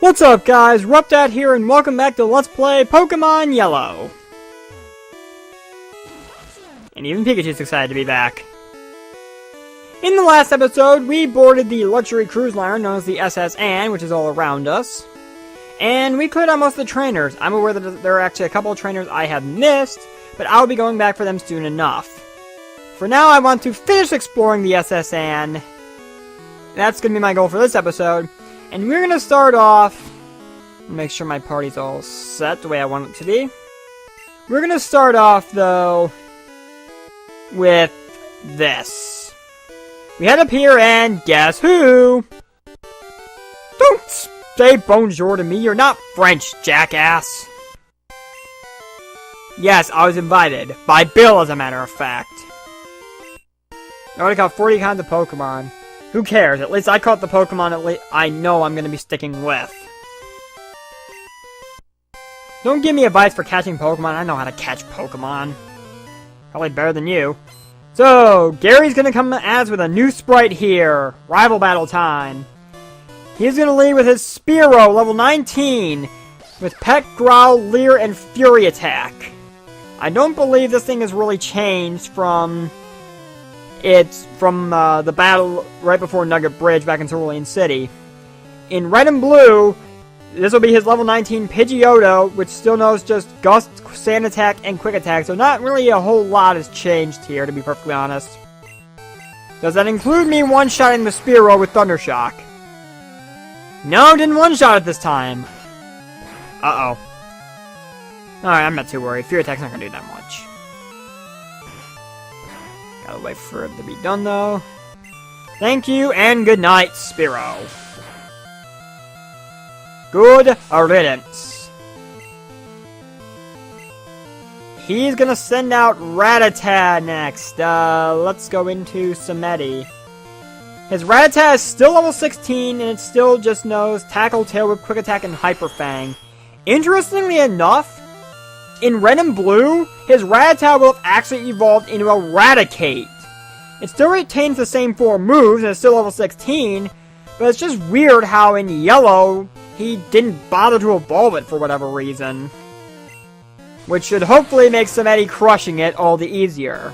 What's up guys, RuppDat here and welcome back to Let's Play Pokemon Yellow. And even Pikachu's excited to be back. In the last episode, we boarded the luxury cruise liner known as the SS Anne, which is all around us. And we cleared out most of the trainers. I'm aware that there are actually a couple of trainers I have missed, but I'll be going back for them soon enough. For now, I want to finish exploring the SS Anne. That's going to be my goal for this episode. And we're going to start off, make sure my party's all set the way I want it to be. We're going to start off, though, with this. We head up here and guess who? Don't say bonjour to me, you're not French, jackass. Yes, I was invited. By Bill, as a matter of fact. I already caught 40 kinds of Pokemon. Who cares? At least I caught the Pokemon I know I'm going to be sticking with. Don't give me advice for catching Pokemon. I know how to catch Pokemon. Probably better than you. So, Gary's going to come at us with a new sprite here. Rival battle time. He's going to lead with his Spearow, level 19. With Peck, Growl, Leer, and Fury Attack. I don't believe this thing has really changed from... It's from the battle right before Nugget Bridge back in Cerulean City. In Red and Blue, this will be his level 19 Pidgeotto, which still knows just Gust, Sand Attack, and Quick Attack, so not really a whole lot has changed here, to be perfectly honest. Does that include me one-shotting the Spearow with Thunder Shock? No, didn't one-shot it this time. Uh-oh. Alright, I'm not too worried. Fury Attack's not gonna do that much. Gotta wait for it to be done, though. Thank you, and good night, Spearow. Good riddance. He's gonna send out Rattata next. Let's go into Samedi. His Rattata is still level 16, and it still just knows Tackle, Tail Whip, Quick Attack, and Hyper Fang. Interestingly enough, in Red and Blue, his Rattata will have actually evolved into a Raticate. It still retains the same 4 moves, and it's still level 16, but it's just weird how in Yellow, he didn't bother to evolve it for whatever reason. Which should hopefully make Samedi crushing it all the easier.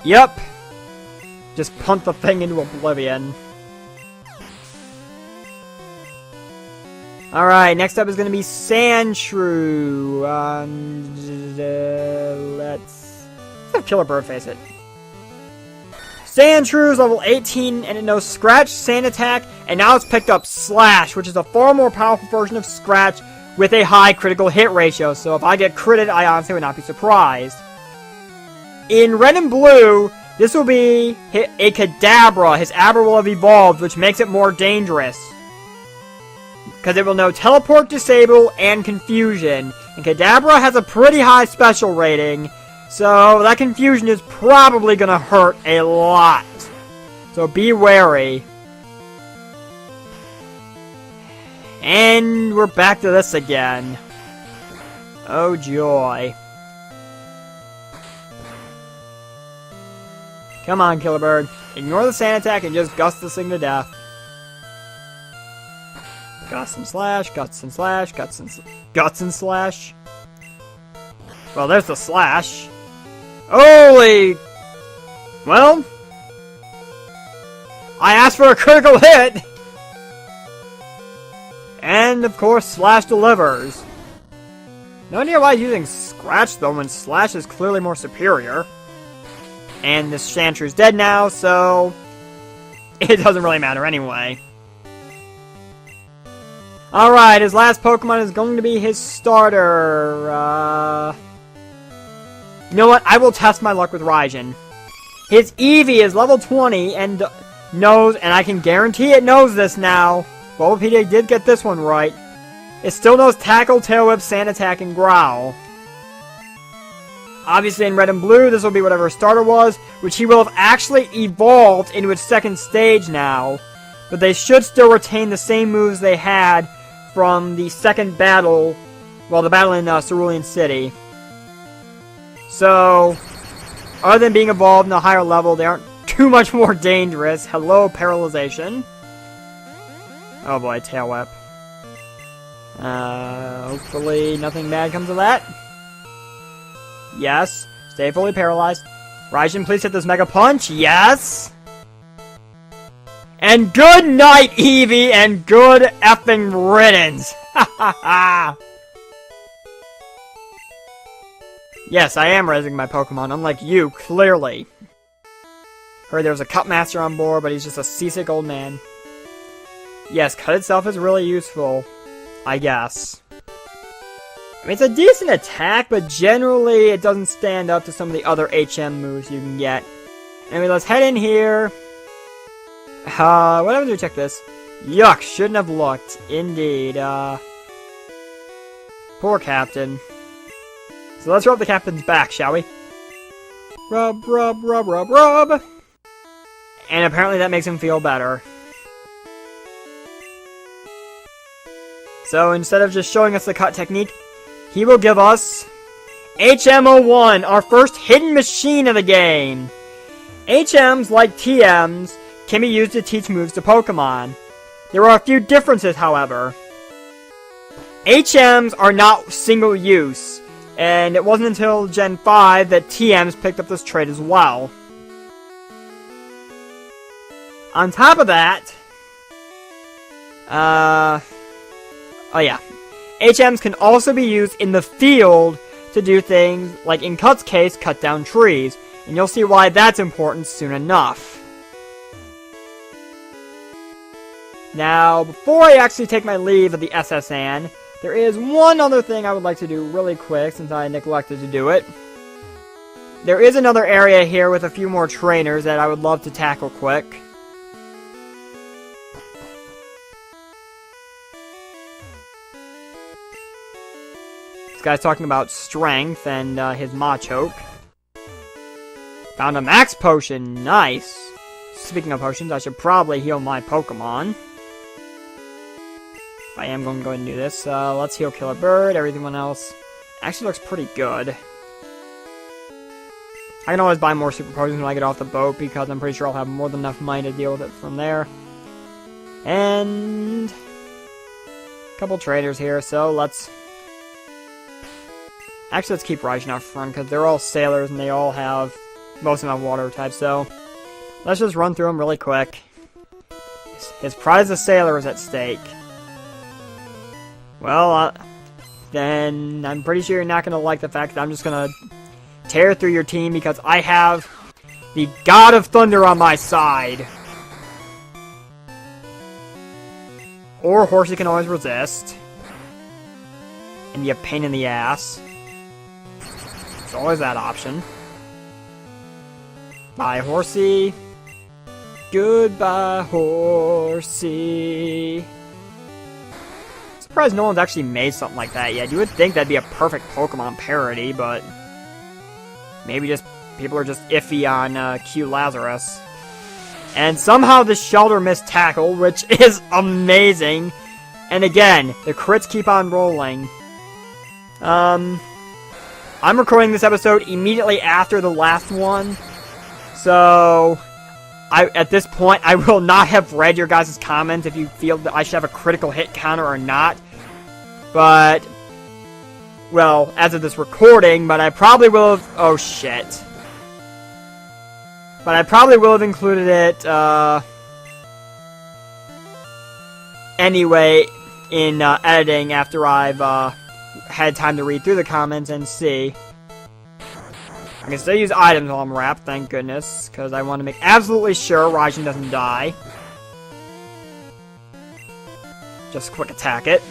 Yep. Just punt the thing into oblivion. Alright, next up is going to be Sandshrew. Let's have Killer Bird face it. Sandshrew is level 18, and it knows Scratch, Sand Attack, and now it's picked up Slash, which is a far more powerful version of Scratch with a high critical hit ratio, so if I get critted, I honestly would not be surprised. In Red and Blue, this will be a Kadabra. His Abra will have evolved, which makes it more dangerous. Because it will know Teleport, Disable, and Confusion. And Kadabra has a pretty high special rating, so that Confusion is probably going to hurt a lot. So be wary. And we're back to this again. Oh joy. Come on, Killer Bird. Ignore the Sand Attack and just gust this thing to death. Guts and slash, guts and slash, guts and slash. Well, there's the slash. Holy! Well, I asked for a critical hit! And, of course, Slash delivers. No idea why he's using Scratch, though, when Slash is clearly more superior. And this Sandshrew is dead now, so... it doesn't really matter anyway. Alright, his last Pokemon is going to be his starter. You know what? I will test my luck with Raijin. His Eevee is level 20 and knows, and I can guarantee it knows this now. Bulbapedia did get this one right. It still knows Tackle, Tail Whip, Sand Attack, and Growl. Obviously in Red and Blue, this will be whatever his starter was, which he will have actually evolved into its second stage now. But they should still retain the same moves they had from the second battle, well, the battle in Cerulean City. So, other than being evolved in a higher level, they aren't too much more dangerous. Hello, Paralyzation. Oh boy, Tail Whip. Hopefully nothing bad comes of that. Yes. Stay fully paralyzed. Raijin, please hit this Mega Punch. Yes! And good night, Eevee, and good effing riddance! Ha ha ha! Yes, I am raising my Pokemon, unlike you, clearly. Heard there was a Cut Master on board, but he's just a seasick old man. Yes, Cut itself is really useful. I guess. I mean, it's a decent attack, but generally it doesn't stand up to some of the other HM moves you can get. Anyway, let's head in here. What happens if we check this? Yuck, shouldn't have looked. Indeed, poor Captain. So let's rub the Captain's back, shall we? Rub, rub, rub, rub, rub! And apparently that makes him feel better. So instead of just showing us the cut technique, he will give us HM01, our first hidden machine of the game. HMs, like TMs, can be used to teach moves to Pokemon. There are a few differences, however. HMs are not single use, and it wasn't until Gen 5 that TMs picked up this trait as well. On top of that, oh yeah, HMs can also be used in the field to do things like, in Cut's case, cut down trees, and you'll see why that's important soon enough. Now, before I actually take my leave of the SSN, there is one other thing I would like to do really quick, since I neglected to do it. There is another area here with a few more trainers that I would love to tackle quick. This guy's talking about strength and his Machoke. Found a max potion, nice. Speaking of potions, I should probably heal my Pokemon. I am going to go ahead and do this. Let's heal Killer Bird. Everything else actually looks pretty good. I can always buy more super potions when I get off the boat, because I'm pretty sure I'll have more than enough money to deal with it from there. And a couple traders here, so let's... Actually, let's keep Raijin out front, because they're all sailors and they all have most of them have water types, so let's just run through them really quick. His pride as a sailor is at stake. Well, then I'm pretty sure you're not going to like the fact that I'm just going to tear through your team, because I have the God of Thunder on my side. Or Horsey can always resist and be a pain in the ass. There's always that option. Bye, Horsey. Goodbye, Horsey. Surprised no one's actually made something like that yet. You would think that'd be a perfect Pokemon parody, but maybe just people are just iffy on Q Lazarus. And somehow this Shelter missed Tackle, which is amazing. And again, the crits keep on rolling. I'm recording this episode immediately after the last one, so at this point, I will not have read your guys' comments if you feel that I should have a critical hit counter or not. But, well, as of this recording, but I probably will have... Oh, shit. But I probably will have included it, anyway, in editing after I've had time to read through the comments and see. I can still use items while I'm wrapped, thank goodness, because I want to make absolutely sure Raijin doesn't die. Just quick attack it.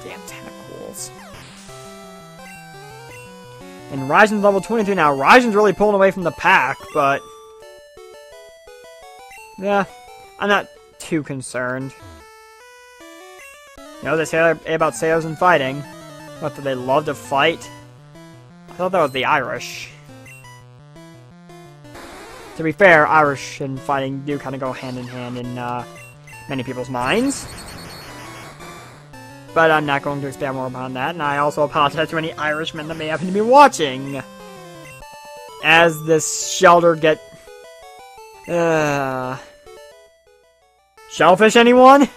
Damn tentacles. And Raijin's level 22 now. Raijin's really pulling away from the pack, but... yeah, I'm not too concerned. You know, they say about sailors and fighting. What, do they love to fight? I thought that was the Irish. To be fair, Irish and fighting do kind of go hand in hand in many people's minds. But I'm not going to expand more upon that, and I also apologize to any Irishmen that may happen to be watching. As this Shelter Shellfish, anyone?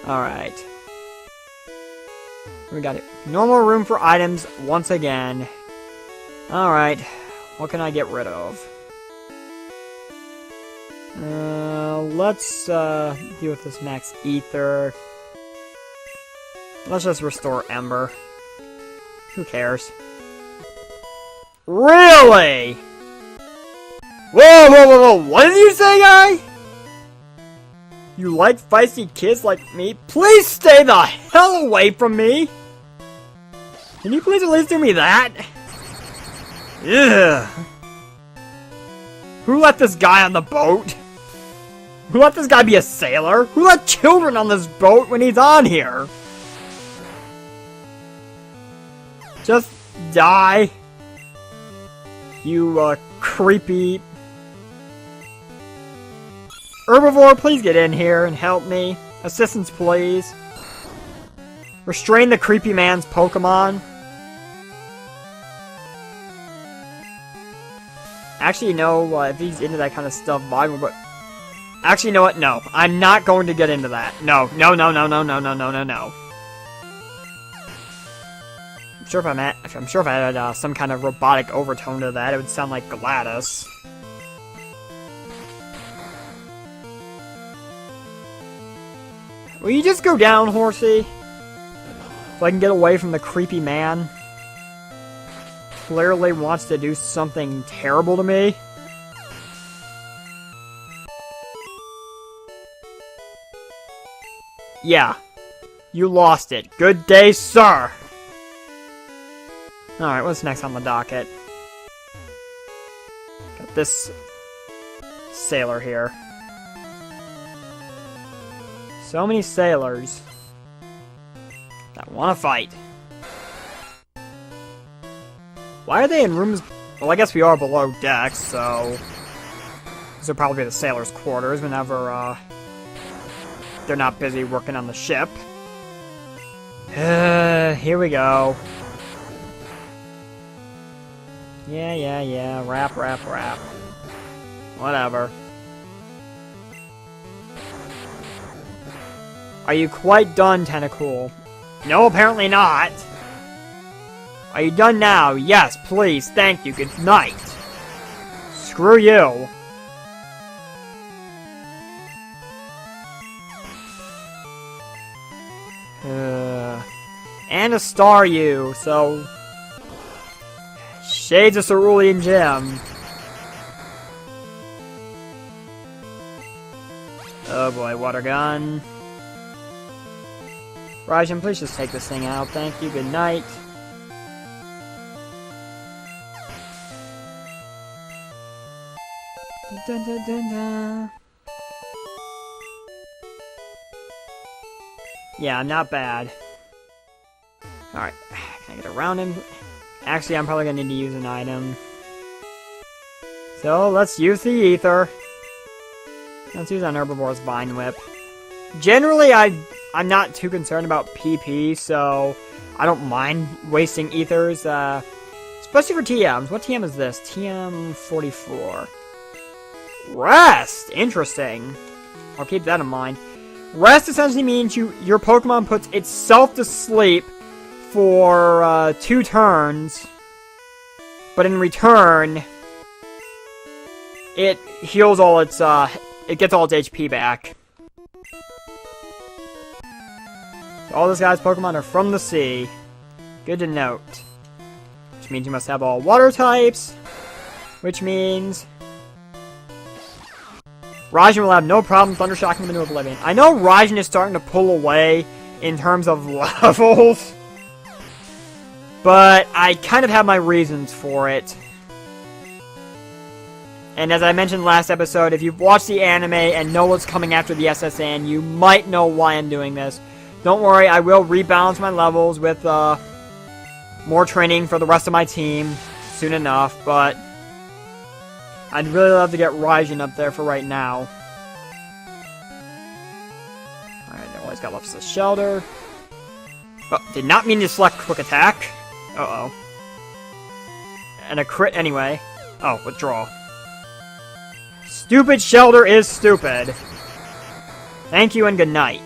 Alright. We got it. Normal room for items once again. Alright. What can I get rid of? Let's deal with this max ether. Let's just restore Ember. Who cares? Really? Whoa, whoa, whoa, whoa! What did you say, guy? You like feisty kids like me? Please stay the hell away from me! Can you please at least do me that? Ugh. Who let this guy on the boat? Who let this guy be a sailor? Who let children on this boat when he's on here? Just die. You, creepy... Herbivore, please get in here and help me. Assistance, please. Restrain the creepy man's Pokemon. Actually, no, if he's into that kind of stuff, but... Actually, you know what? No. I'm not going to get into that. No. No, no, no, no, no, no, no, no, no. I'm sure if I had some kind of robotic overtone to that, it would sound like Gladys. Will you just go down, horsey? So I can get away from the creepy man. Clearly wants to do something terrible to me. Yeah. You lost it. Good day, sir! Alright, what's next on the docket? Got this sailor here. So many sailors that want to fight. Why are they in rooms? Well, I guess we are below decks, so this will probably be the sailors' quarters whenever they're not busy working on the ship. Here we go. Yeah. Rap. Whatever. Are you quite done, Tentacool? No, apparently not. Are you done now? Yes, please. Thank you. Good night. Screw you. And a star you, so... Shades of Cerulean Gem. Oh boy, water gun. Rajan, please just take this thing out. Thank you. Good night. Dun, dun, dun, dun. Yeah, not bad. Alright, can I get around him? Actually, I'm probably gonna need to use an item. So, let's use the ether. Let's use an Herbivore's Vine Whip. Generally, I'm not too concerned about PP, so I don't mind wasting ethers, especially for TMs. What TM is this? TM 44. Rest! Interesting. I'll keep that in mind. Rest essentially means your Pokemon puts itself to sleep for 2 turns, but in return, it heals all its, it gets all its HP back. All this guy's Pokemon are from the sea. Good to note. Which means you must have all water types. Which means Rajan will have no problem Thundershocking him into oblivion. I know Rajan is starting to pull away in terms of levels, but I kind of have my reasons for it. And as I mentioned last episode, if you've watched the anime and know what's coming after the SSN, you might know why I'm doing this. Don't worry, I will rebalance my levels with more training for the rest of my team soon enough, but I'd really love to get Rajan up there for right now. Alright, all he's got left is a Shelter. Oh, did not mean to select Quick Attack. Uh-oh. And a crit anyway. Oh, withdraw. Stupid shelter is stupid. Thank you and good night.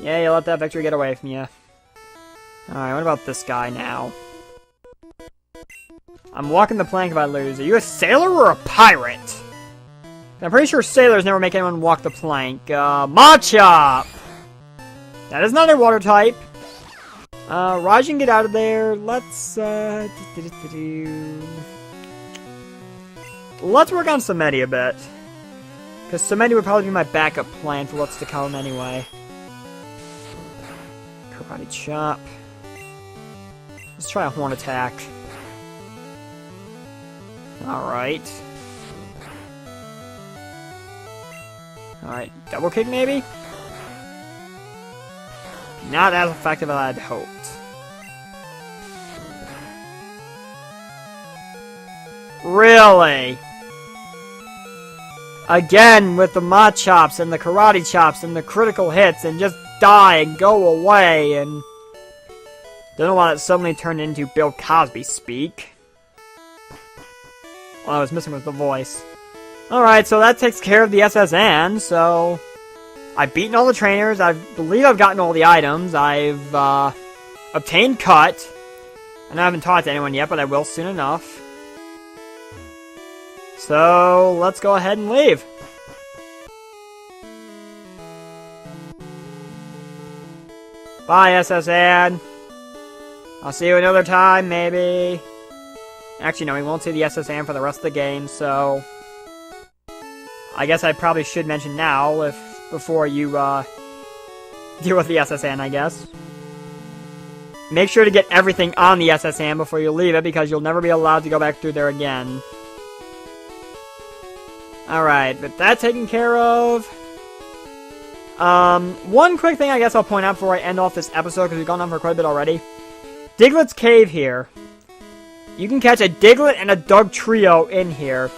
Yeah, you let that victory get away from you. Alright, what about this guy now? I'm walking the plank if I lose. Are you a sailor or a pirate? I'm pretty sure sailors never make anyone walk the plank. Machop! That is not a water type. Rajin, get out of there. Let's, let's work on Samedi a bit. Because Samedi would probably be my backup plan for what's to come anyway. Karate chop. Let's try a horn attack. Alright. Alright, double kick maybe? Not as effective as I'd hoped. Really? Again with the Machops and the Karate Chops and the critical hits and just die and go away and... Don't know why that suddenly turned into Bill Cosby speak. All I was missing was the voice. Alright, so that takes care of the SSN, so... I've beaten all the trainers, I believe I've gotten all the items, I've, obtained Cut. And I haven't talked to anyone yet, but I will soon enough. So, let's go ahead and leave. Bye, SSN. I'll see you another time, maybe. Actually, no, we won't see the SSN for the rest of the game, so... I guess I probably should mention now, before you, deal with the SSN, I guess. Make sure to get everything on the SSN before you leave it, because you'll never be allowed to go back through there again. Alright, but that taken care of. One quick thing I guess I'll point out before I end off this episode, because we've gone on for quite a bit already. Diglett's Cave here. You can catch a Diglett and a Doug Trio in here.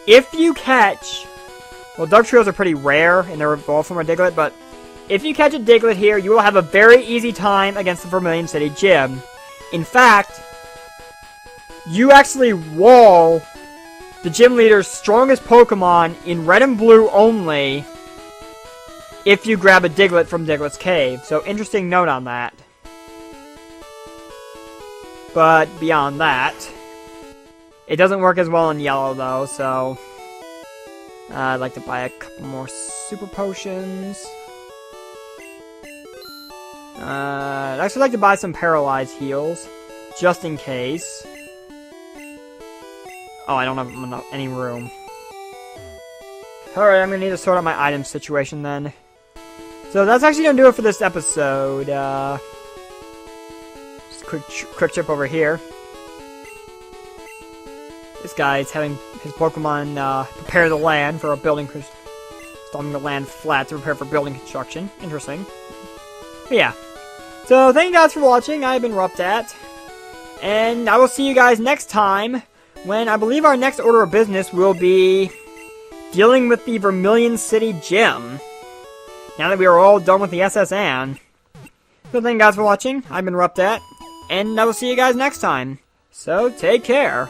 If you catch... Well, Doug Trios are pretty rare, and they're evolved from a Diglett, but... If you catch a Diglett here, you will have a very easy time against the Vermilion City Gym. In fact, you actually wall the gym leader's strongest Pokemon in red and blue only if you grab a Diglett from Diglett's Cave. So, interesting note on that. But beyond that, it doesn't work as well in yellow though, so I'd like to buy a couple more super potions. I'd actually like to buy some paralyzed heals, just in case. Oh, I don't have any room. Alright, I'm gonna need to sort out my item situation then. So that's actually gonna do it for this episode. Just a quick trip over here. This guy's having his Pokemon prepare the land for a building, stomping the land flat to prepare for building construction. Interesting. But yeah. So thank you guys for watching. I've been RuppDat. And I will see you guys next time, when I believe our next order of business will be dealing with the Vermilion City Gym. Now that we are all done with the SSN. So thank you guys for watching. I've been RuppDat. And I will see you guys next time. So take care.